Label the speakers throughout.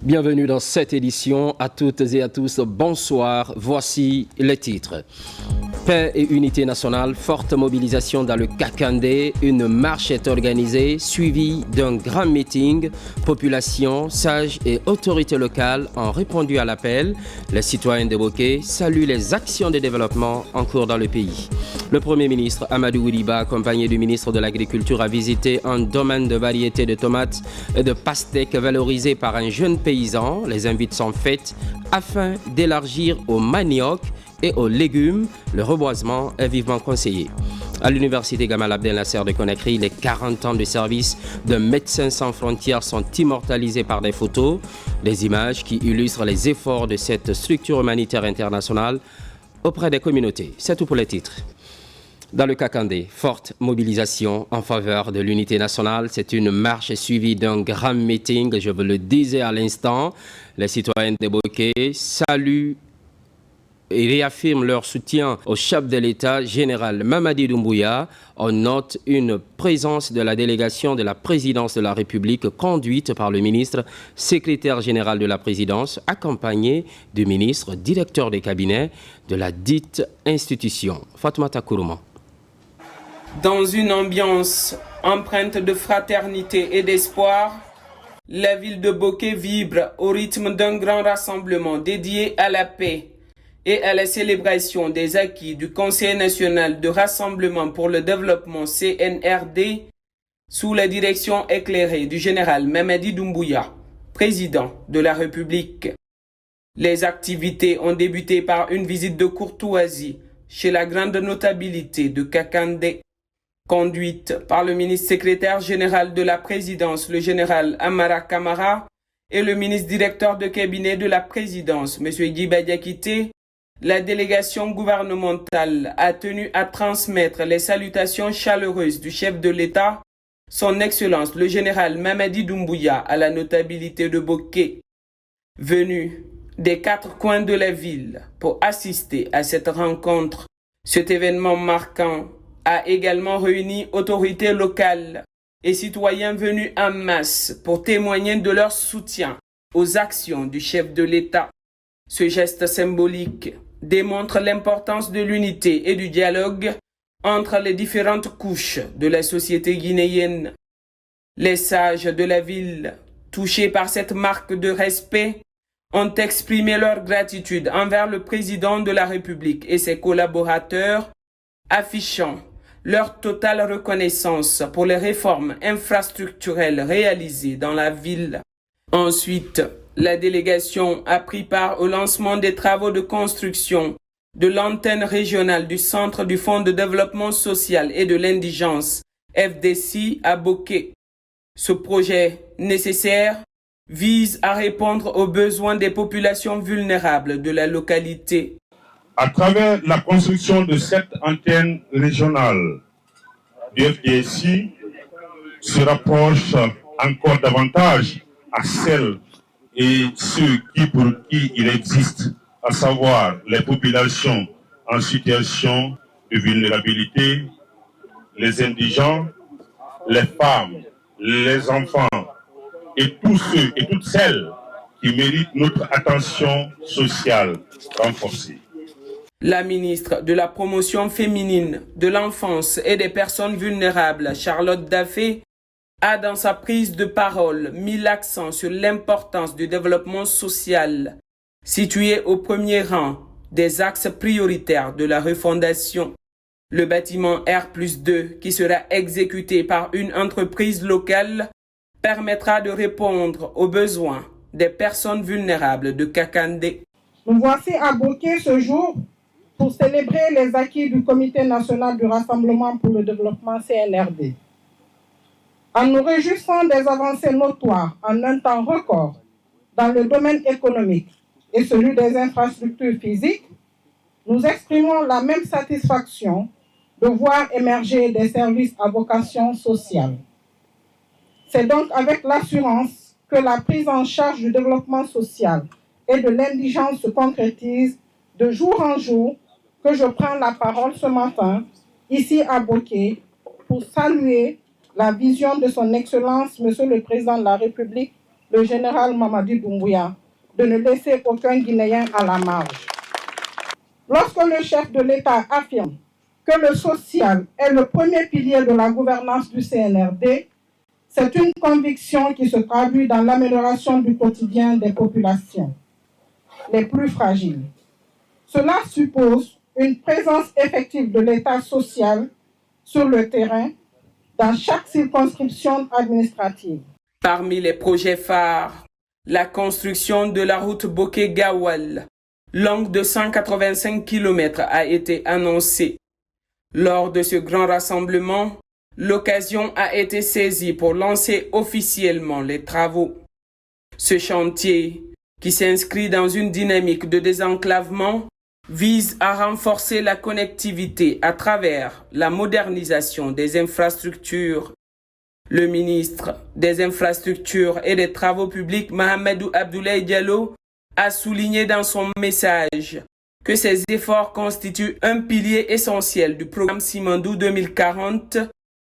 Speaker 1: Bienvenue dans cette édition. À toutes et à tous, bonsoir. Voici les titres. Paix et unité nationale, forte mobilisation dans le Kakandé. Une marche est organisée, suivie d'un grand meeting. Population, sages et autorités locales ont répondu à l'appel. Les citoyens de Boké saluent les actions de développement en cours dans le pays. Le Premier ministre Amadou Ouliba, accompagné du ministre de l'Agriculture, a visité un domaine de variétés de tomates et de pastèques valorisé par un jeune paysan. Les invites sont faites afin d'élargir au manioc et aux légumes. Le reboisement est vivement conseillé. À l'université Gamal Abdel Nasser de Conakry, les 40 ans de service de Médecins sans frontières sont immortalisés par des photos, des images qui illustrent les efforts de cette structure humanitaire internationale auprès des communautés. C'est tout pour les titres. Dans le Kakandé, forte mobilisation en faveur de l'unité nationale. C'est une marche suivie d'un grand meeting, je vous le disais à l'instant. Les citoyens de Boké saluent et réaffirment leur soutien au chef de l'État, général Mamadi Doumbouya. On note une présence de la délégation de la présidence de la République conduite par le ministre, secrétaire général de la présidence, accompagné du ministre, directeur des cabinets de la dite institution. Fatoumata Kourouma.
Speaker 2: Dans une ambiance empreinte de fraternité et d'espoir, la ville de Boké vibre au rythme d'un grand rassemblement dédié à la paix et à la célébration des acquis du Conseil national de rassemblement pour le développement CNRD sous la direction éclairée du général Mamadi Doumbouya, président de la République. Les activités ont débuté par une visite de courtoisie chez la grande notabilité de Kakandé, conduite par le ministre secrétaire général de la présidence, le général Amara Kamara, et le ministre directeur de cabinet de la présidence, M. Djiba Diakité. La délégation gouvernementale a tenu à transmettre les salutations chaleureuses du chef de l'État, son Excellence le général Mamadi Doumbouya, à la notabilité de Boké, venu des 4 coins de la ville pour assister à cette rencontre. Cet événement marquant a également réuni autorités locales et citoyens venus en masse pour témoigner de leur soutien aux actions du chef de l'État. Ce geste symbolique démontre l'importance de l'unité et du dialogue entre les différentes couches de la société guinéenne. Les sages de la ville, touchés par cette marque de respect, ont exprimé leur gratitude envers le président de la République et ses collaborateurs, affichant leur totale reconnaissance pour les réformes infrastructurelles réalisées dans la ville. Ensuite, la délégation a pris part au lancement des travaux de construction de l'antenne régionale du Centre du Fonds de développement social et de l'indigence, FDC, à Boké. Ce projet nécessaire vise à répondre aux besoins des populations vulnérables de la localité.
Speaker 3: À travers la construction de cette antenne régionale, le FDC se rapproche encore davantage à celle et ceux pour qui il existe, à savoir les populations en situation de vulnérabilité, les indigents, les femmes, les enfants et tous ceux et toutes celles qui méritent notre attention sociale renforcée.
Speaker 2: La ministre de la Promotion féminine, de l'enfance et des personnes vulnérables, Charlotte Daffé, a dans sa prise de parole mis l'accent sur l'importance du développement social, situé au premier rang des axes prioritaires de la refondation. Le bâtiment R+2, qui sera exécuté par une entreprise locale, permettra de répondre aux besoins des personnes vulnérables de Kakandé.
Speaker 4: Nous voici à Boké ce jour pour célébrer les acquis du Comité national du Rassemblement pour le développement CNRD. En nous réjouissant des avancées notoires en un temps record dans le domaine économique et celui des infrastructures physiques, nous exprimons la même satisfaction de voir émerger des services à vocation sociale. C'est donc avec l'assurance que la prise en charge du développement social et de l'indigence se concrétise de jour en jour que je prends la parole ce matin, ici à Boké, pour saluer la vision de son Excellence, Monsieur le Président de la République, le général Mamadi Doumbouya, de ne laisser aucun Guinéen à la marge. Lorsque le chef de l'État affirme que le social est le premier pilier de la gouvernance du CNRD, c'est une conviction qui se traduit dans l'amélioration du quotidien des populations les plus fragiles. Cela suppose une présence effective de l'État social sur le terrain dans chaque circonscription administrative.
Speaker 2: Parmi les projets phares, la construction de la route Boké-Gawal, longue de 185 km, a été annoncée. Lors de ce grand rassemblement, l'occasion a été saisie pour lancer officiellement les travaux. Ce chantier, qui s'inscrit dans une dynamique de désenclavement, vise à renforcer la connectivité à travers la modernisation des infrastructures. Le ministre des Infrastructures et des Travaux publics, Mahamadou Abdoulaye Diallo, a souligné dans son message que ces efforts constituent un pilier essentiel du programme Simandou 2040,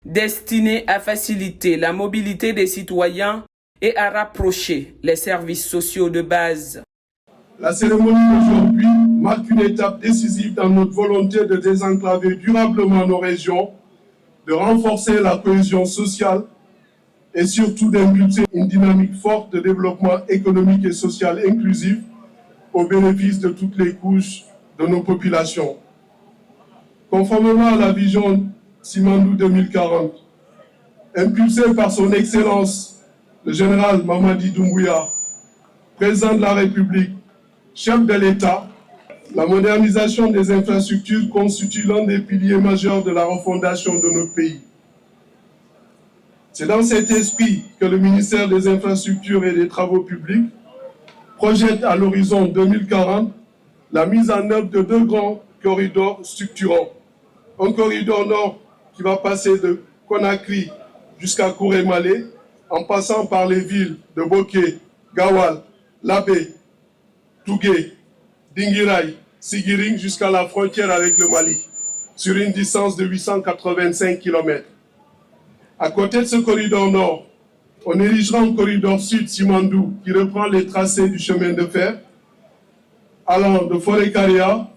Speaker 2: destiné à faciliter la mobilité des citoyens et à rapprocher les services sociaux de base.
Speaker 5: La cérémonie d'aujourd'hui marque une étape décisive dans notre volonté de désenclaver durablement nos régions, de renforcer la cohésion sociale et surtout d'impulser une dynamique forte de développement économique et social inclusif au bénéfice de toutes les couches de nos populations. Conformément à la vision Simandou 2040, impulsée par son Excellence le général Mamadi Doumbouya, président de la République, chef de l'État, la modernisation des infrastructures constitue l'un des piliers majeurs de la refondation de notre pays. C'est dans cet esprit que le ministère des Infrastructures et des Travaux publics projette à l'horizon 2040 la mise en œuvre de 2 grands corridors structurants. Un corridor nord qui va passer de Conakry jusqu'à Kouré-Malé, en passant par les villes de Boké, Gawal, Labé, Tougué, Dinguiraye, Sigiring jusqu'à la frontière avec le Mali, sur une distance de 885 km. À côté de ce corridor nord, on érigera un corridor sud Simandou qui reprend les tracés du chemin de fer allant de Forêt-Karia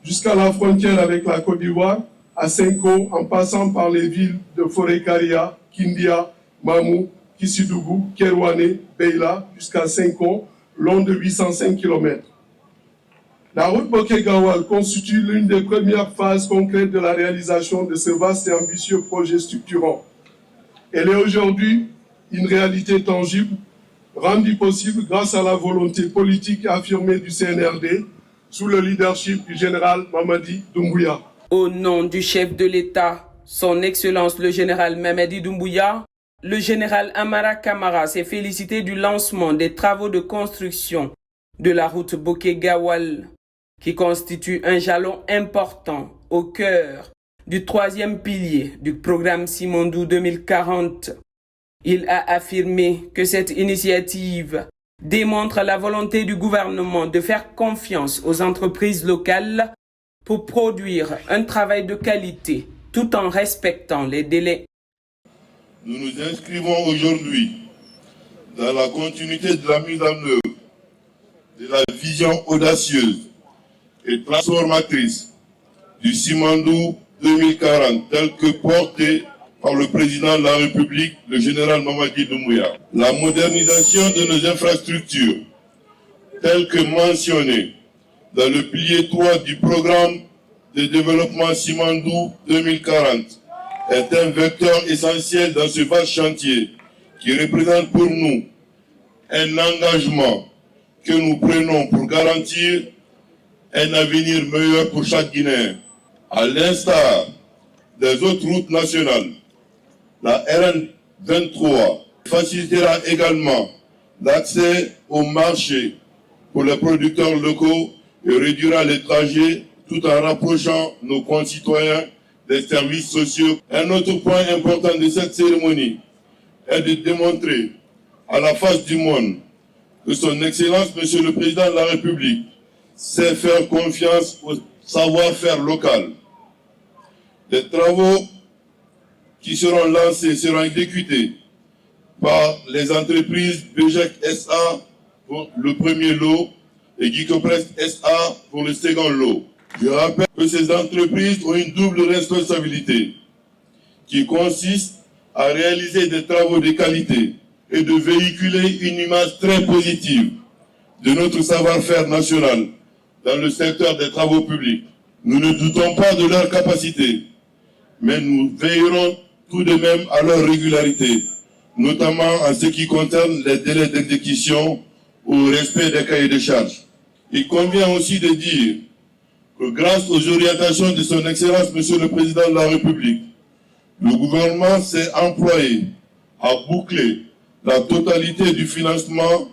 Speaker 5: jusqu'à la frontière avec la Côte d'Ivoire, à Senko, en passant par les villes de Forêt-Karia, Kindia, Mamou, Kissidougou, Kerouané, Beila, jusqu'à Senko, long de 805 km. La route Boké-Gawal constitue l'une des premières phases concrètes de la réalisation de ce vaste et ambitieux projet structurant. Elle est aujourd'hui une réalité tangible, rendue possible grâce à la volonté politique affirmée du CNRD sous le leadership du général Mamadi Doumbouya.
Speaker 2: Au nom du chef de l'État, son Excellence le général Mamadi Doumbouya, le général Amara Kamara s'est félicité du lancement des travaux de construction de la route Boké-Gawal, qui constitue un jalon important au cœur du 3e pilier du programme Simandou 2040. Il a affirmé que cette initiative démontre la volonté du gouvernement de faire confiance aux entreprises locales pour produire un travail de qualité tout en respectant les délais.
Speaker 6: Nous nous inscrivons aujourd'hui dans la continuité de la mise en œuvre de la vision audacieuse et transformatrice du Simandou 2040 tel que porté par le président de la République, le général Mamadi Doumbouya. La modernisation de nos infrastructures, telle que mentionnée dans le pilier 3 du programme de développement Simandou 2040, est un vecteur essentiel dans ce vaste chantier qui représente pour nous un engagement que nous prenons pour garantir un avenir meilleur pour chaque Guinéen. À l'instar des autres routes nationales, la RN 23 facilitera également l'accès au marché pour les producteurs locaux et réduira les trajets tout en rapprochant nos concitoyens des services sociaux. Un autre point important de cette cérémonie est de démontrer à la face du monde que son Excellence, Monsieur le Président de la République, sait faire confiance au savoir-faire local. Les travaux qui seront lancés seront exécutés par les entreprises BGEC SA pour le premier lot et Geekopress SA pour le second lot. Je rappelle que ces entreprises ont une double responsabilité qui consiste à réaliser des travaux de qualité et de véhiculer une image très positive de notre savoir-faire national dans le secteur des travaux publics. Nous ne doutons pas de leur capacité, mais nous veillerons tout de même à leur régularité, notamment en ce qui concerne les délais d'exécution ou au respect des cahiers de charges. Il convient aussi de dire que grâce aux orientations de son Excellence, Monsieur le Président de la République, le gouvernement s'est employé à boucler la totalité du financement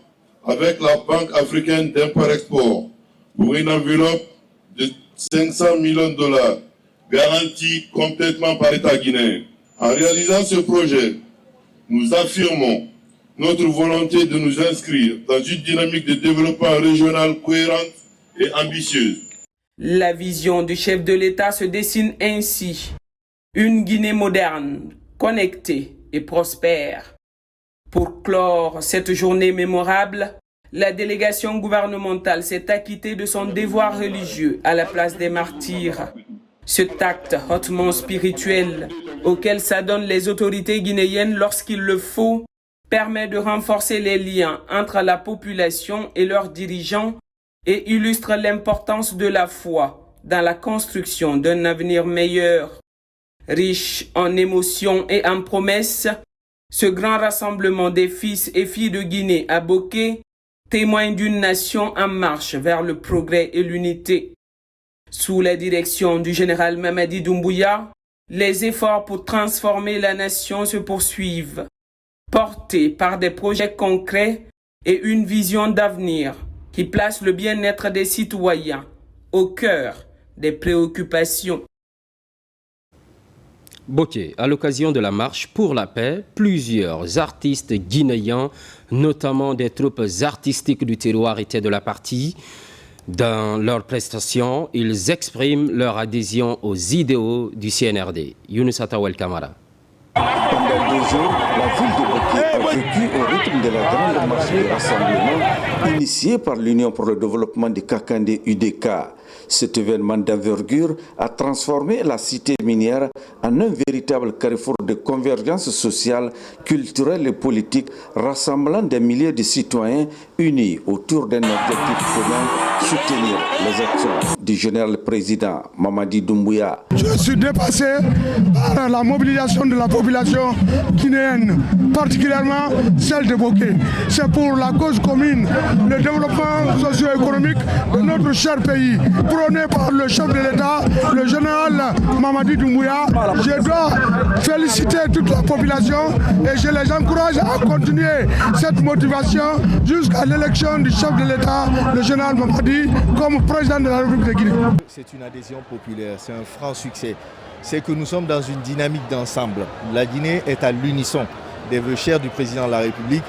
Speaker 6: avec la Banque africaine d'import-export pour une enveloppe de 500 millions de dollars garantie complètement par l'État guinéen. En réalisant ce projet, nous affirmons notre volonté de nous inscrire dans une dynamique de développement régional cohérente et ambitieuse.
Speaker 2: La vision du chef de l'État se dessine ainsi. Une Guinée moderne, connectée et prospère. Pour clore cette journée mémorable, la délégation gouvernementale s'est acquittée de son devoir religieux à la place des martyrs. Cet acte hautement spirituel, auquel s'adonnent les autorités guinéennes lorsqu'il le faut, permet de renforcer les liens entre la population et leurs dirigeants et illustre l'importance de la foi dans la construction d'un avenir meilleur. Riche en émotions et en promesses, ce grand rassemblement des fils et filles de Guinée à Boké témoigne d'une nation en marche vers le progrès et l'unité. Sous la direction du général Mamadi Doumbouya, les efforts pour transformer la nation se poursuivent, portés par des projets concrets et une vision d'avenir qui place le bien-être des citoyens au cœur des préoccupations.
Speaker 1: Boké, à l'occasion de la marche pour la paix, plusieurs artistes guinéens, notamment des troupes artistiques du terroir, étaient de la partie. Dans leurs prestations, ils expriment leur adhésion aux idéaux du CNRD. Younous Atawel Kamara.
Speaker 7: Pendant 2 jours, la ville de Boké a vécu au rythme de la grande marche de rassemblement initiée par l'Union pour le développement du Kakandé UDK. Cet événement d'envergure a transformé la cité minière en un véritable carrefour de convergence sociale, culturelle et politique, rassemblant des milliers de citoyens unis autour d'un objectif commun, soutenir les actions du général président Mamadi Doumbouya.
Speaker 8: Je suis dépassé par la mobilisation de la population guinéenne, particulièrement celle de Boké. C'est pour la cause commune, le développement socio-économique de notre cher pays, prôné par le chef de l'État, le général Mamadi Doumbouya. Je dois féliciter toute la population et je les encourage à continuer cette motivation jusqu'à l'élection du chef de l'État, le général Mamadi, comme président de la République de Guinée.
Speaker 9: C'est une adhésion populaire, c'est un franc succès. C'est que nous sommes dans une dynamique d'ensemble. La Guinée est à l'unisson des vœux chers du président de la République.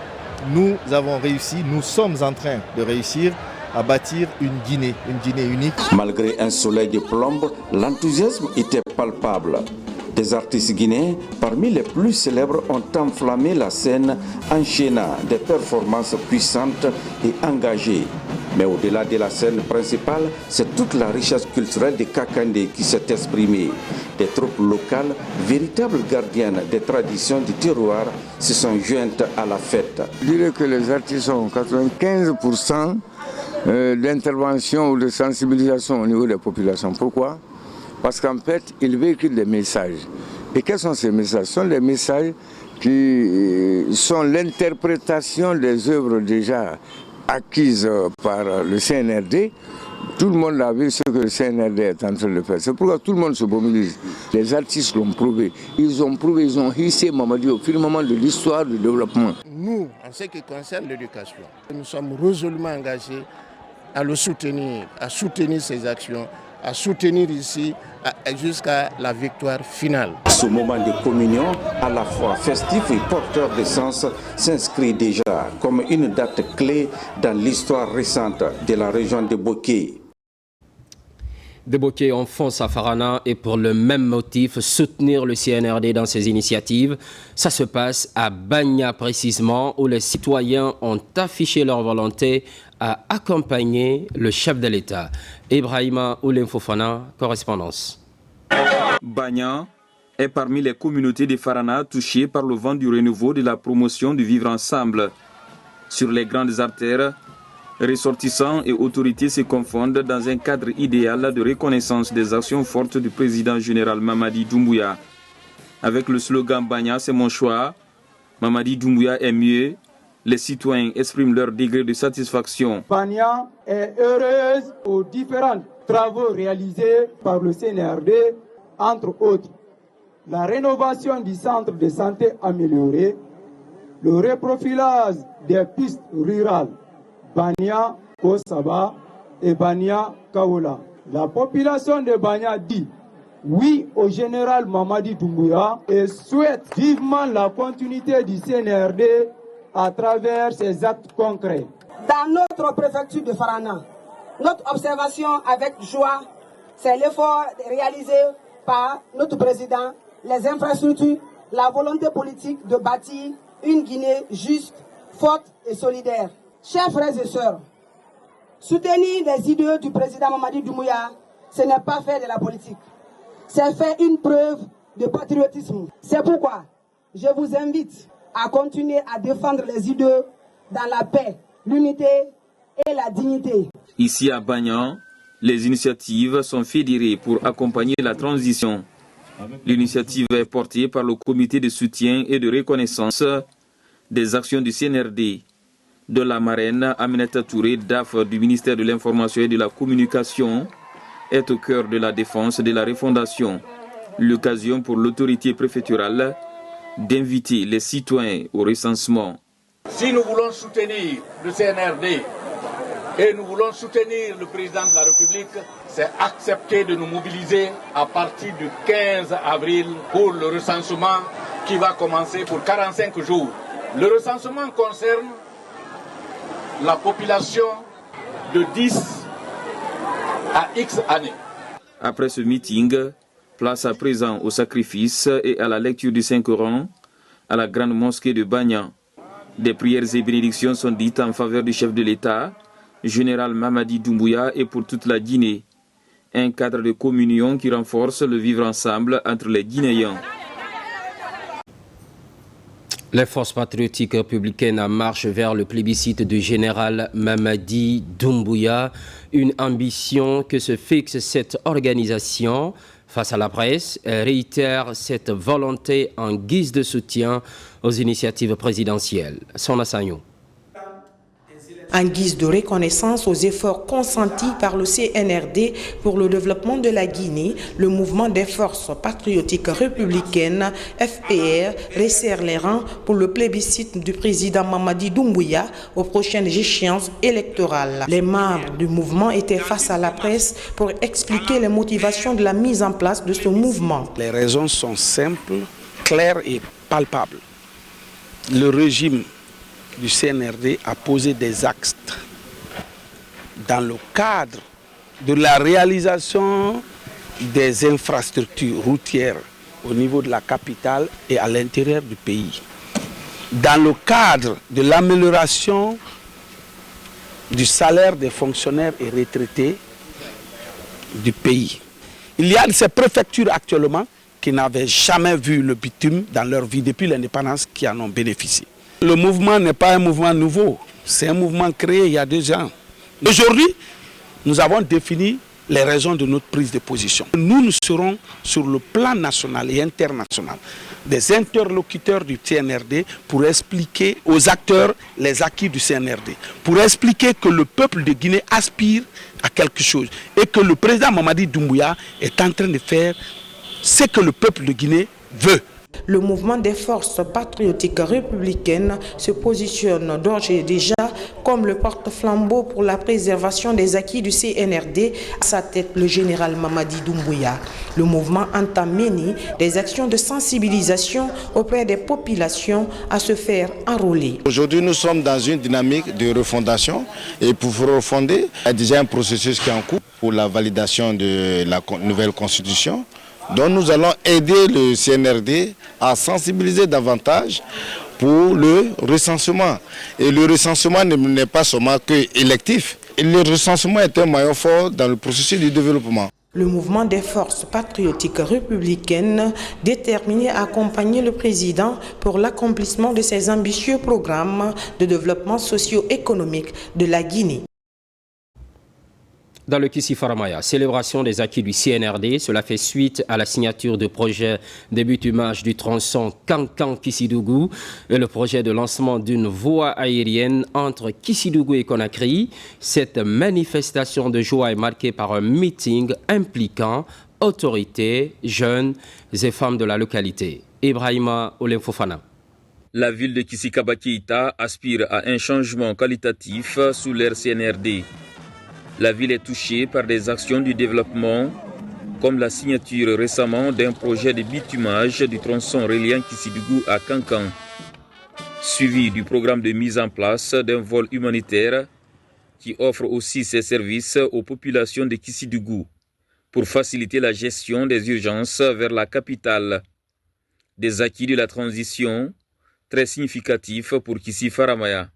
Speaker 9: Nous avons réussi, nous sommes en train de réussir à bâtir une Guinée unique.
Speaker 7: Malgré un soleil de plomb, l'enthousiasme était palpable. Des artistes guinéens, parmi les plus célèbres, ont enflammé la scène, enchaînant des performances puissantes et engagées. Mais au-delà de la scène principale, c'est toute la richesse culturelle de Kakandé qui s'est exprimée. Des troupes locales, véritables gardiennes des traditions du terroir, se sont jointes à la fête.
Speaker 10: Je dirais que les artistes ont 95% d'intervention ou de sensibilisation au niveau des populations. Pourquoi ? Parce qu'en fait, ils véhiculent des messages. Et quels sont ces messages ? Ce sont des messages qui sont l'interprétation des œuvres déjà acquises par le CNRD. Tout le monde a vu ce que le CNRD est en train de faire. C'est pourquoi tout le monde se mobilise. Les artistes l'ont prouvé. Ils ont hissé Mamadi au firmament de l'histoire du développement.
Speaker 11: Nous, en ce qui concerne l'éducation, nous sommes résolument engagés à le soutenir, à soutenir ses actions, à soutenir ici jusqu'à la victoire finale.
Speaker 7: Ce moment de communion, à la fois festif et porteur de sens, s'inscrit déjà comme une date clé dans l'histoire récente de la région de Boké.
Speaker 1: De Bokeh enfonce à Farana et pour le même motif, soutenir le CNRD dans ses initiatives. Ça se passe à Bagna précisément, où les citoyens ont affiché leur volonté à accompagner le chef de l'État. Ibrahima Oulem Fofana, correspondance.
Speaker 12: Bagna est parmi les communautés de Farana touchées par le vent du renouveau de la promotion du vivre ensemble. Sur les grandes artères, ressortissants et autorités se confondent dans un cadre idéal de reconnaissance des actions fortes du président général Mamadi Doumbouya. Avec le slogan « Bagna, c'est mon choix », Mamadi Doumbouya est mieux, les citoyens expriment leur degré de satisfaction.
Speaker 13: Bagna est heureuse aux différents travaux réalisés par le CNRD, entre autres la rénovation du centre de santé amélioré, le reprofilage des pistes rurales Bagna, Kosaba et Bagna, Kaola. La population de Bagna dit oui au général Mamadi Doumbouya et souhaite vivement la continuité du CNRD à travers ses actes concrets.
Speaker 14: Dans notre préfecture de Farana, notre observation avec joie, c'est l'effort réalisé par notre président, les infrastructures, la volonté politique de bâtir une Guinée juste, forte et solidaire. Chers frères et sœurs, soutenir les idées du président Mamadi Doumbouya, ce n'est pas faire de la politique. C'est faire une preuve de patriotisme. C'est pourquoi je vous invite à continuer à défendre les idées dans la paix, l'unité et la dignité.
Speaker 12: Ici à Bagna, les initiatives sont fédérées pour accompagner la transition. L'initiative est portée par le comité de soutien et de reconnaissance des actions du CNRD. De la marraine Aminata Touré, DAF du ministère de l'Information et de la Communication, est au cœur de la défense de la refondation. L'occasion pour l'autorité préfectorale d'inviter les citoyens au recensement.
Speaker 15: Si nous voulons soutenir le CNRD et nous voulons soutenir le président de la République, c'est accepter de nous mobiliser à partir du 15 avril pour le recensement qui va commencer pour 45 jours. Le recensement concerne la population de 10 à X années.
Speaker 12: Après ce meeting, place à présent au sacrifice et à la lecture du Saint-Coran à la grande mosquée de Bagna. Des prières et bénédictions sont dites en faveur du chef de l'État, général Mamadi Doumbouya, et pour toute la Guinée. Un cadre de communion qui renforce le vivre ensemble entre les Guinéens.
Speaker 1: Les forces patriotiques républicaines marchent vers le plébiscite du général Mamadi Doumbouya, une ambition que se fixe cette organisation. Face à la presse, elle réitère cette volonté en guise de soutien aux initiatives présidentielles. Sona Sagnou.
Speaker 16: En guise de reconnaissance aux efforts consentis par le CNRD pour le développement de la Guinée, le mouvement des forces patriotiques républicaines, FPR, resserre les rangs pour le plébiscite du président Mamadi Doumbouya aux prochaines échéances électorales. Les membres du mouvement étaient face à la presse pour expliquer les motivations de la mise en place de ce mouvement.
Speaker 17: Les raisons sont simples, claires et palpables. Le régime du CNRD a posé des axes dans le cadre de la réalisation des infrastructures routières au niveau de la capitale et à l'intérieur du pays. Dans le cadre de l'amélioration du salaire des fonctionnaires et retraités du pays. Il y a ces préfectures actuellement qui n'avaient jamais vu le bitume dans leur vie depuis l'indépendance qui en ont bénéficié. Le mouvement n'est pas un mouvement nouveau, c'est un mouvement créé il y a 2 ans. Aujourd'hui, nous avons défini les raisons de notre prise de position. Nous serons sur le plan national et international des interlocuteurs du CNRD pour expliquer aux acteurs les acquis du CNRD, pour expliquer que le peuple de Guinée aspire à quelque chose et que le président Mamadi Doumbouya est en train de faire ce que le peuple de Guinée veut.
Speaker 16: Le mouvement des forces patriotiques républicaines se positionne d'ores et déjà comme le porte-flambeau pour la préservation des acquis du CNRD, à sa tête le général Mamadi Doumbouya. Le mouvement entame des actions de sensibilisation auprès des populations à se faire enrôler.
Speaker 18: Aujourd'hui, nous sommes dans une dynamique de refondation et pour refonder, il y a déjà un processus qui est en cours pour la validation de la nouvelle constitution. Donc nous allons aider le CNRD à sensibiliser davantage pour le recensement. Et le recensement n'est pas seulement que électif. Le recensement est un maillon fort dans le processus du développement.
Speaker 16: Le mouvement des forces patriotiques républicaines déterminé à accompagner le président pour l'accomplissement de ses ambitieux programmes de développement socio-économique de la Guinée.
Speaker 1: Dans le Kissi Faramaya, célébration des acquis du CNRD, cela fait suite à la signature de projet de bitumage du tronçon Kankan-Kissidougou et le projet de lancement d'une voie aérienne entre Kissidougou et Conakry. Cette manifestation de joie est marquée par un meeting impliquant autorités, jeunes et femmes de la localité. Ibrahima Olenfofana.
Speaker 12: La ville de Kissi-Kaba-Keïta aspire à un changement qualitatif sous l'ère CNRD. La ville est touchée par des actions du développement, comme la signature récemment d'un projet de bitumage du tronçon reliant Kissidougou à Kankan, suivi du programme de mise en place d'un vol humanitaire qui offre aussi ses services aux populations de Kissidougou pour faciliter la gestion des urgences vers la capitale. Des acquis de la transition très significatifs pour Kissi Faramaya.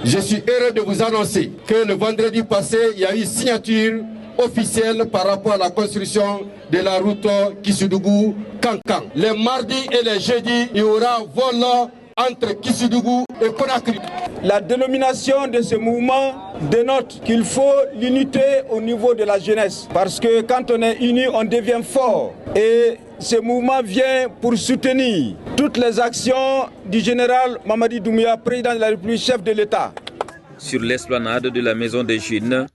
Speaker 19: Je suis heureux de vous annoncer que le vendredi passé, il y a eu signature officielle par rapport à la construction de la route Kissidougou-Kankan. Les mardis et les jeudis, il y aura vol entre Kissidougou et Conakry.
Speaker 13: La dénomination de ce mouvement dénote qu'il faut l'unité au niveau de la jeunesse. Parce que quand on est uni, on devient fort. Et ce mouvement vient pour soutenir toutes les actions du général Mamadi Doumbouya, président de la République, chef de l'État.
Speaker 12: Sur l'esplanade de la Maison des Jeunes,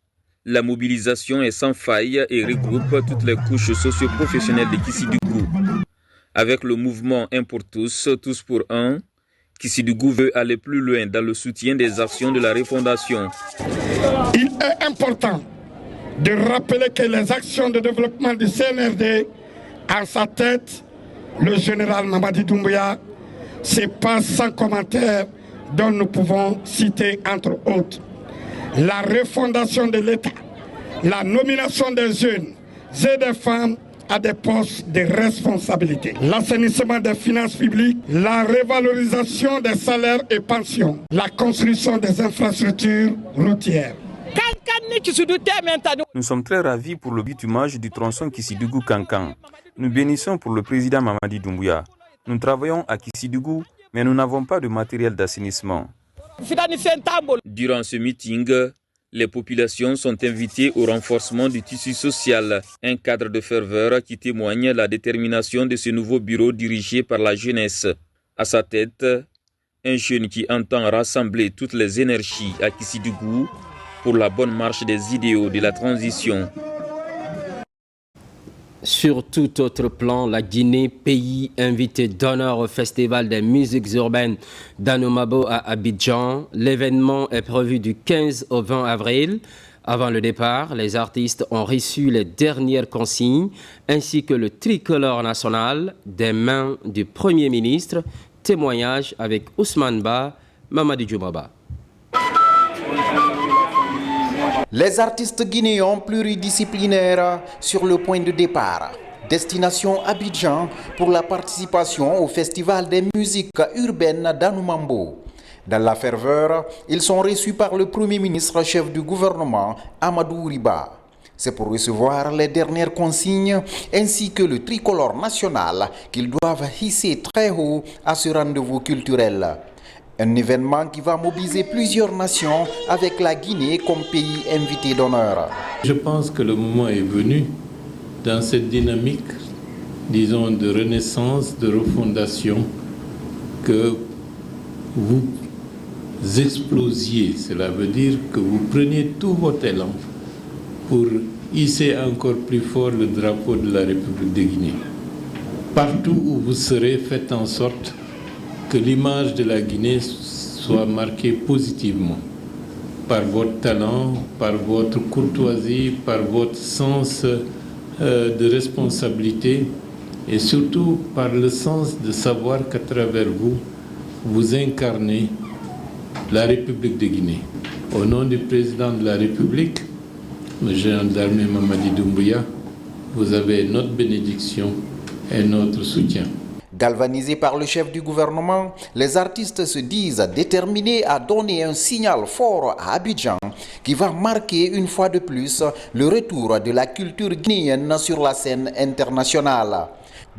Speaker 12: la mobilisation est sans faille et regroupe toutes les couches socio-professionnelles de Kissidougou. Avec le mouvement Un pour tous, tous pour un, Kissidougou veut aller plus loin dans le soutien des actions de la refondation.
Speaker 20: Il est important de rappeler que les actions de développement du CNRD, à sa tête, le général Mamadi Doumbouya, ce n'est pas sans commentaire dont nous pouvons citer entre autres la refondation de l'État, la nomination des jeunes et des femmes à des postes de responsabilité, l'assainissement des finances publiques, la revalorisation des salaires et pensions, la construction des infrastructures routières.
Speaker 21: Nous sommes très ravis pour le bitumage du tronçon Kissidougou-Kankan. Nous bénissons pour le président Mamadi Doumbouya. Nous travaillons à Kissidougou, mais nous n'avons pas de matériel d'assainissement.
Speaker 12: Durant ce meeting, les populations sont invitées au renforcement du tissu social, un cadre de ferveur qui témoigne la détermination de ce nouveau bureau dirigé par la jeunesse. À sa tête, un jeune qui entend rassembler toutes les énergies à Kissidougou pour la bonne marche des idéaux de la transition.
Speaker 1: Sur tout autre plan, la Guinée, pays invité d'honneur au Festival des musiques urbaines d'Anoumabo à Abidjan. L'événement est prévu du 15 au 20 avril. Avant le départ, les artistes ont reçu les dernières consignes ainsi que le tricolore national des mains du Premier ministre. Témoignage avec Ousmane Ba, Mamadi Djoumaba.
Speaker 22: Les artistes guinéens pluridisciplinaires sur le point de départ. Destination Abidjan pour la participation au Festival des musiques urbaines d'Anoumabo. Dans la ferveur, ils sont reçus par le Premier ministre chef du gouvernement, Amadou Riba. C'est pour recevoir les dernières consignes ainsi que le tricolore national qu'ils doivent hisser très haut à ce rendez-vous culturel. Un événement qui va mobiliser plusieurs nations avec la Guinée comme pays invité d'honneur.
Speaker 23: Je pense que le moment est venu dans cette dynamique, disons, de renaissance, de refondation, que vous explosiez. Cela veut dire que vous preniez tout votre élan pour hisser encore plus fort le drapeau de la République de Guinée. partout où vous serez, faites en sorte que l'image de la Guinée soit marquée positivement par votre talent, par votre courtoisie, par votre sens de responsabilité et surtout par le sens de savoir qu'à travers vous, vous incarnez la République de Guinée. Au nom du président de la République, le général d'armée Mamadi Doumbouya, vous avez notre bénédiction et notre soutien.
Speaker 22: Galvanisés par le chef du gouvernement, les artistes se disent déterminés à donner un signal fort à Abidjan qui va marquer une fois de plus le retour de la culture guinéenne sur la scène internationale.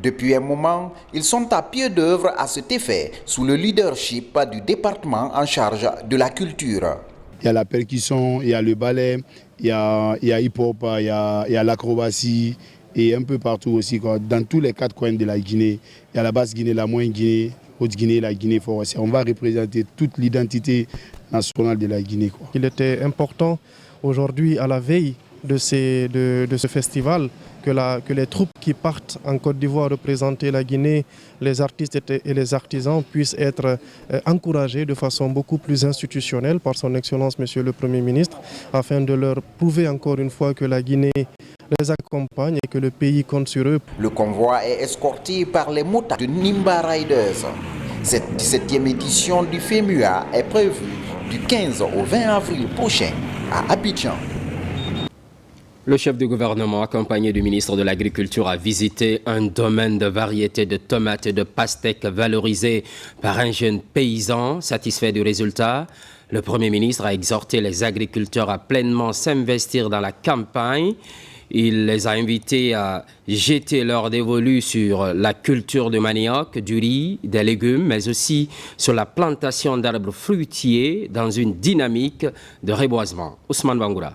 Speaker 22: Depuis un moment, ils sont à pied d'œuvre à cet effet sous le leadership du département en charge de la culture.
Speaker 3: Il y a la percussion, il y a le ballet, il y a hip-hop, il y a l'acrobatie. Et un peu partout aussi, dans tous les 4 coins de la Guinée. Il y a la Basse-Guinée, la Moyenne-Guinée, Haute-Guinée, la Guinée forestière. On va représenter toute l'identité nationale de la Guinée.
Speaker 4: Il était important aujourd'hui, à la veille de ce festival, que les troupes qui partent en Côte d'Ivoire représenter la Guinée, les artistes et les artisans puissent être encouragés de façon beaucoup plus institutionnelle par son Excellence Monsieur le Premier ministre, afin de leur prouver encore une fois que la Guinée les accompagne et que le pays compte sur eux.
Speaker 22: Le convoi est escorté par les motards de Nimba Riders. Cette 17e édition du FEMUA est prévue du 15 au 20 avril prochain à Abidjan.
Speaker 1: Le chef du gouvernement, accompagné du ministre de l'Agriculture, a visité un domaine de variétés de tomates et de pastèques valorisé par un jeune paysan. Satisfait du résultat, le Premier ministre a exhorté les agriculteurs à pleinement s'investir dans la campagne. Il les a invités à jeter leur dévolu sur la culture du manioc, du riz, des légumes, mais aussi sur la plantation d'arbres fruitiers dans une dynamique de reboisement. Ousmane Bangoura.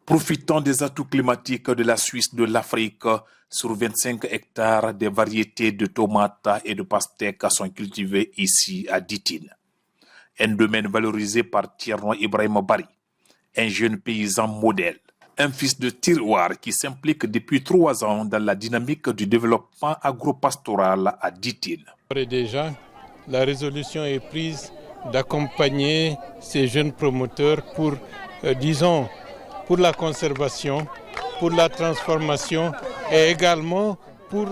Speaker 5: Profitant des atouts climatiques de la Suisse de l'Afrique, sur 25 hectares, des variétés de tomates et de pastèques sont cultivées ici à Ditine. Un domaine valorisé par Thierno Ibrahim Bari, un jeune paysan modèle. Un fils de terroir qui s'implique depuis 3 ans dans la dynamique du développement agropastoral à Ditine.
Speaker 23: Déjà, la résolution est prise d'accompagner ces jeunes promoteurs pour, pour la conservation, pour la transformation et également pour,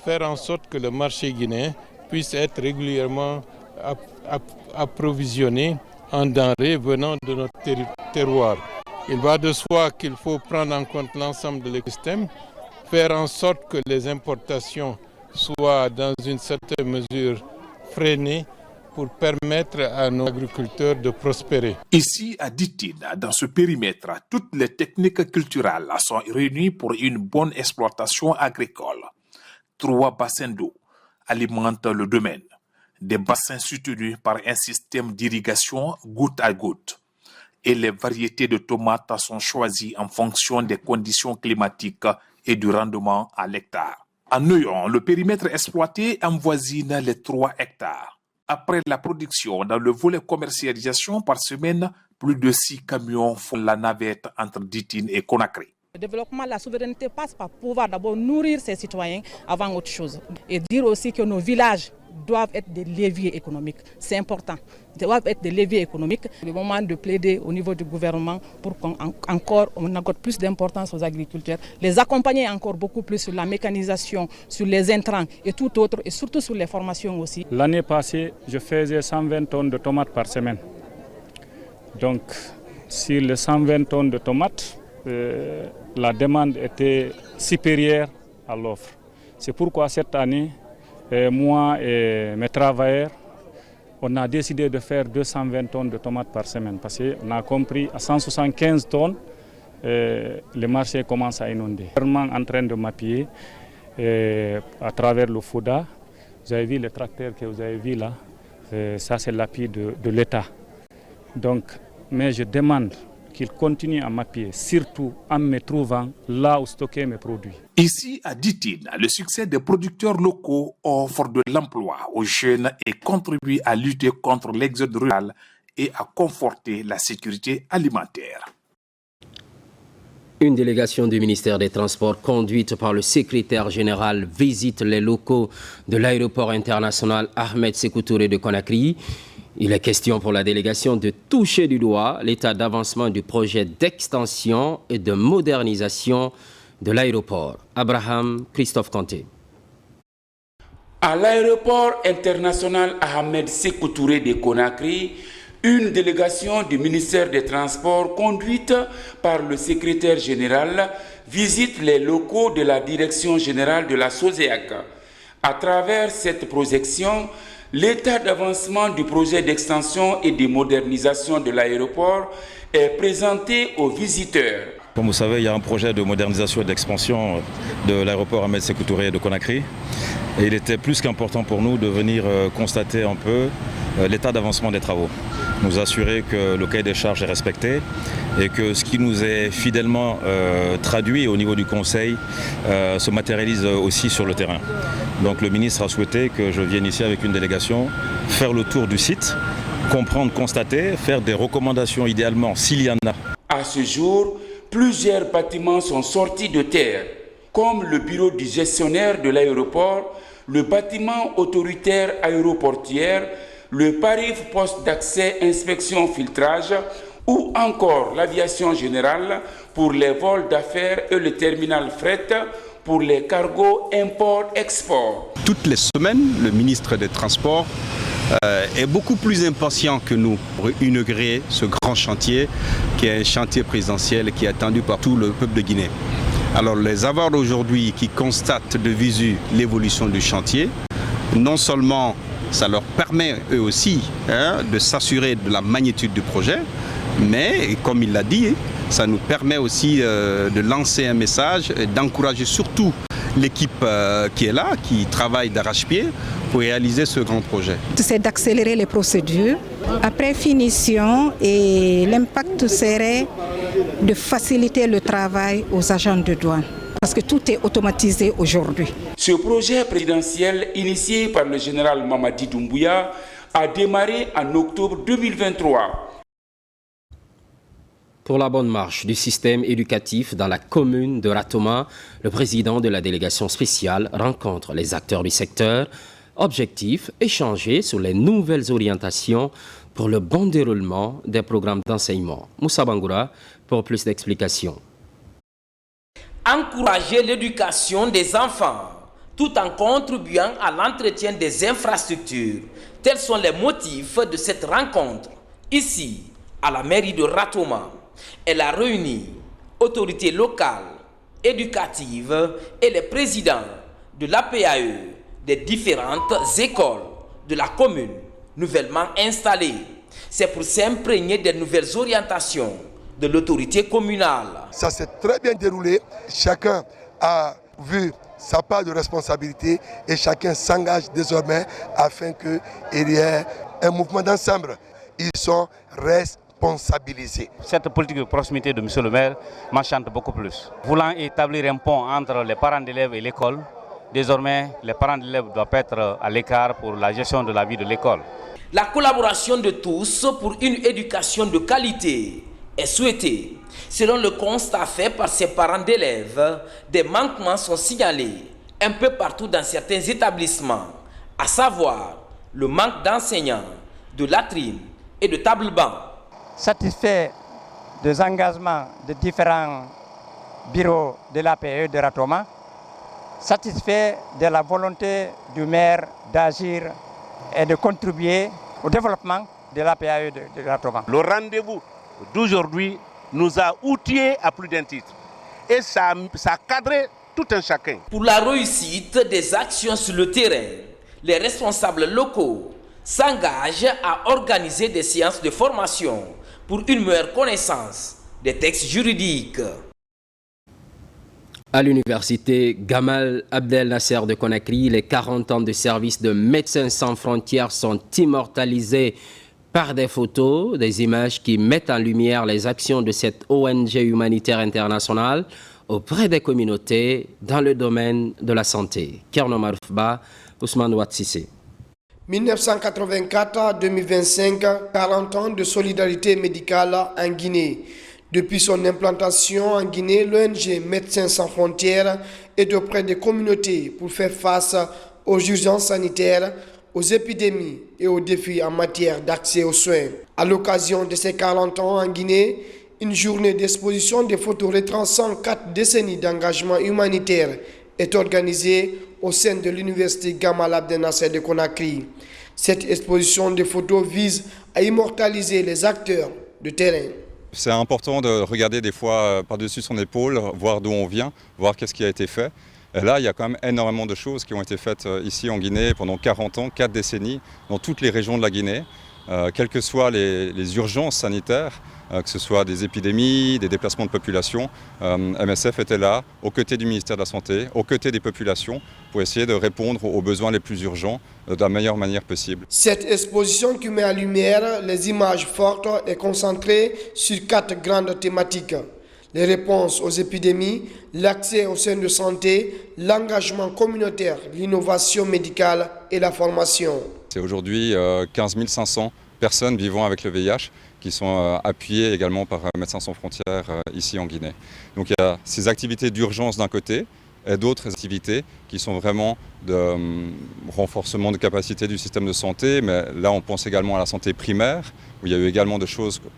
Speaker 23: faire en sorte que le marché guinéen puisse être régulièrement approvisionné en denrées venant de notre terroir. Il va de soi qu'il faut prendre en compte l'ensemble de l'écosystème, faire en sorte que les importations soient dans une certaine mesure freinées pour permettre à nos agriculteurs de prospérer.
Speaker 5: Ici à Ditine, dans ce périmètre, toutes les techniques culturelles sont réunies pour une bonne exploitation agricole. 3 bassins d'eau alimentent le domaine, des bassins soutenus par un système d'irrigation goutte à goutte. Et les variétés de tomates sont choisies en fonction des conditions climatiques et du rendement à l'hectare. En Neuillan, le périmètre exploité avoisine les 3 hectares. Après la production dans le volet commercialisation par semaine, plus de 6 camions font la navette entre Ditine et Conakry.
Speaker 24: Le développement, la souveraineté passe par pouvoir d'abord nourrir ses citoyens avant autre chose. Et dire aussi que nos villages doivent être des leviers économiques. C'est important. Ils doivent être des leviers économiques. C'est le moment de plaider au niveau du gouvernement pour qu'on accorde plus d'importance aux agriculteurs, les accompagner encore beaucoup plus sur la mécanisation, sur les intrants et tout autre, et surtout sur les formations aussi.
Speaker 25: L'année passée, je faisais 120 tonnes de tomates par semaine. Donc, sur les 120 tonnes de tomates, la demande était supérieure à l'offre. C'est pourquoi cette année, moi et mes travailleurs, on a décidé de faire 220 tonnes de tomates par semaine parce qu'on a compris à 175 tonnes, le marché commence à inonder. Vraiment en train de m'appuyer à travers le FODA. Vous avez vu le tracteur que vous avez vu là, ça c'est l'appui de l'État. Donc, mais je demande qu'il continue à m'appuyer, surtout en me trouvant là où stocker mes produits.
Speaker 5: Ici, à Ditine, le succès des producteurs locaux offre de l'emploi aux jeunes et contribue à lutter contre l'exode rural et à conforter la sécurité alimentaire.
Speaker 1: Une délégation du ministère des Transports conduite par le secrétaire général visite les locaux de l'aéroport international Ahmed Sékou Touré de Conakry. Il est question pour la délégation de toucher du doigt l'état d'avancement du projet d'extension et de modernisation de l'aéroport. Abraham Christophe Kanté.
Speaker 2: À l'aéroport international Ahmed Sékou Touré de Conakry, une délégation du ministère des Transports conduite par le secrétaire général visite les locaux de la direction générale de la SOSEAC. À travers cette projection, l'état d'avancement du projet d'extension et de modernisation de l'aéroport est présenté aux visiteurs.
Speaker 6: Comme vous savez, il y a un projet de modernisation et d'expansion de l'aéroport Ahmed Sékou Touré de Conakry. Et il était plus qu'important pour nous de venir constater un peu l'état d'avancement des travaux. Nous assurer que le cahier des charges est respecté et que ce qui nous est fidèlement traduit au niveau du Conseil se matérialise aussi sur le terrain. Donc le ministre a souhaité que je vienne ici avec une délégation, faire le tour du site, comprendre, constater, faire des recommandations idéalement s'il y en a.
Speaker 2: À ce jour, plusieurs bâtiments sont sortis de terre, comme le bureau du gestionnaire de l'aéroport, le bâtiment autoritaire aéroportière, le PARIF poste d'accès inspection filtrage ou encore l'aviation générale pour les vols d'affaires et le terminal fret pour les cargos import-export.
Speaker 8: Toutes les semaines, le ministre des Transports est beaucoup plus impatient que nous pour inaugurer ce grand chantier qui est un chantier présidentiel qui est attendu par tout le peuple de Guinée. Alors les avoir aujourd'hui qui constatent de visu l'évolution du chantier, non seulement ça leur permet eux aussi de s'assurer de la magnitude du projet, mais comme il l'a dit, ça nous permet aussi de lancer un message et d'encourager surtout l'équipe qui est là, qui travaille d'arrache-pied pour réaliser ce grand projet.
Speaker 9: C'est d'accélérer les procédures. Après finition, et l'impact serait de faciliter le travail aux agents de douane. Parce que tout est automatisé aujourd'hui.
Speaker 2: Ce projet présidentiel initié par le général Mamadi Doumbouya a démarré en octobre 2023.
Speaker 1: Pour la bonne marche du système éducatif dans la commune de Ratoma, le président de la délégation spéciale rencontre les acteurs du secteur. Objectif, échanger sur les nouvelles orientations pour le bon déroulement des programmes d'enseignement. Moussa Bangoura pour plus d'explications.
Speaker 10: Encourager l'éducation des enfants tout en contribuant à l'entretien des infrastructures. Tels sont les motifs de cette rencontre. Ici, à la mairie de Ratoma, elle a réuni autorités locales, éducatives et les présidents de l'APAE des différentes écoles de la commune nouvellement installées. C'est pour s'imprégner des nouvelles orientations de l'autorité communale.
Speaker 26: Ça s'est très bien déroulé. Chacun a vu sa part de responsabilité et chacun s'engage désormais afin qu'il y ait un mouvement d'ensemble. Ils sont responsabilisés.
Speaker 27: Cette politique de proximité de M. le maire m'enchante beaucoup plus. Voulant établir un pont entre les parents d'élèves et l'école, désormais les parents d'élèves doivent être à l'écart pour la gestion de la vie de l'école.
Speaker 10: La collaboration de tous pour une éducation de qualité est souhaitée. Selon le constat fait par ces parents d'élèves, des manquements sont signalés un peu partout dans certains établissements, à savoir le manque d'enseignants, de latrines et de tables-bancs.
Speaker 28: Satisfait des engagements de différents bureaux de l'APE de Ratoma, satisfait de la volonté du maire d'agir et de contribuer au développement de l'APAE de Ratoma.
Speaker 29: Le rendez-vous d'aujourd'hui nous a outillés à plus d'un titre et ça a cadré tout un chacun.
Speaker 10: Pour la réussite des actions sur le terrain, les responsables locaux s'engagent à organiser des séances de formation pour une meilleure connaissance des textes juridiques.
Speaker 1: À l'université Gamal Abdel Nasser de Conakry, les 40 ans de service de Médecins sans frontières sont immortalisés par des photos, des images qui mettent en lumière les actions de cette ONG humanitaire internationale auprès des communautés dans le domaine de la santé. Kerno Maroufba, Ousmane Ouatsissé.
Speaker 30: 1984-2025, 40 ans de solidarité médicale en Guinée.
Speaker 7: Depuis son implantation en Guinée, l'ONG Médecins sans frontières est auprès des communautés pour faire face aux urgences sanitaires, aux épidémies et aux défis en matière d'accès aux soins. À l'occasion de ses 40 ans en Guinée, une journée d'exposition des photos retraçant 4 décennies d'engagement humanitaire est organisée au sein de l'université Gamal Abdel Nasser de Conakry. Cette exposition de photos vise à immortaliser les acteurs de terrain.
Speaker 11: C'est important de regarder des fois par-dessus son épaule, voir d'où on vient, voir qu'est-ce qui a été fait. Et là, il y a quand même énormément de choses qui ont été faites ici en Guinée pendant 40 ans, 4 décennies, dans toutes les régions de la Guinée. Quelles que soient les urgences sanitaires, que ce soit des épidémies, des déplacements de population, MSF était là, aux côtés du ministère de la Santé, aux côtés des populations, pour essayer de répondre aux besoins les plus urgents de la meilleure manière possible.
Speaker 7: Cette exposition qui met en lumière les images fortes est concentrée sur 4 grandes thématiques. Les réponses aux épidémies, l'accès aux soins de santé, l'engagement communautaire, l'innovation médicale et la formation.
Speaker 11: C'est aujourd'hui 15 500 personnes vivant avec le VIH qui sont appuyées également par Médecins sans frontières ici en Guinée. Donc il y a ces activités d'urgence d'un côté et d'autres activités qui sont vraiment de renforcement de capacité du système de santé, mais là on pense également à la santé primaire, où il y a eu également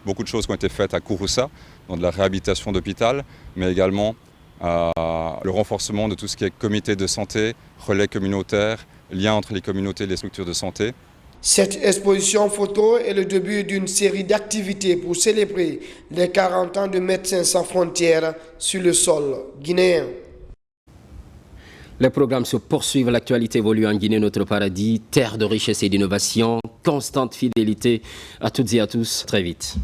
Speaker 11: beaucoup de choses qui ont été faites à Kouroussa, dans de la réhabilitation d'hôpital, mais également le renforcement de tout ce qui est comité de santé, relais communautaires, lien entre les communautés et les structures de santé.
Speaker 7: Cette exposition photo est le début d'une série d'activités pour célébrer les 40 ans de Médecins sans frontières sur le sol guinéen.
Speaker 1: Les programmes se poursuivent, l'actualité évolue en Guinée, notre paradis, terre de richesse et d'innovation, constante fidélité à toutes et à tous, très vite.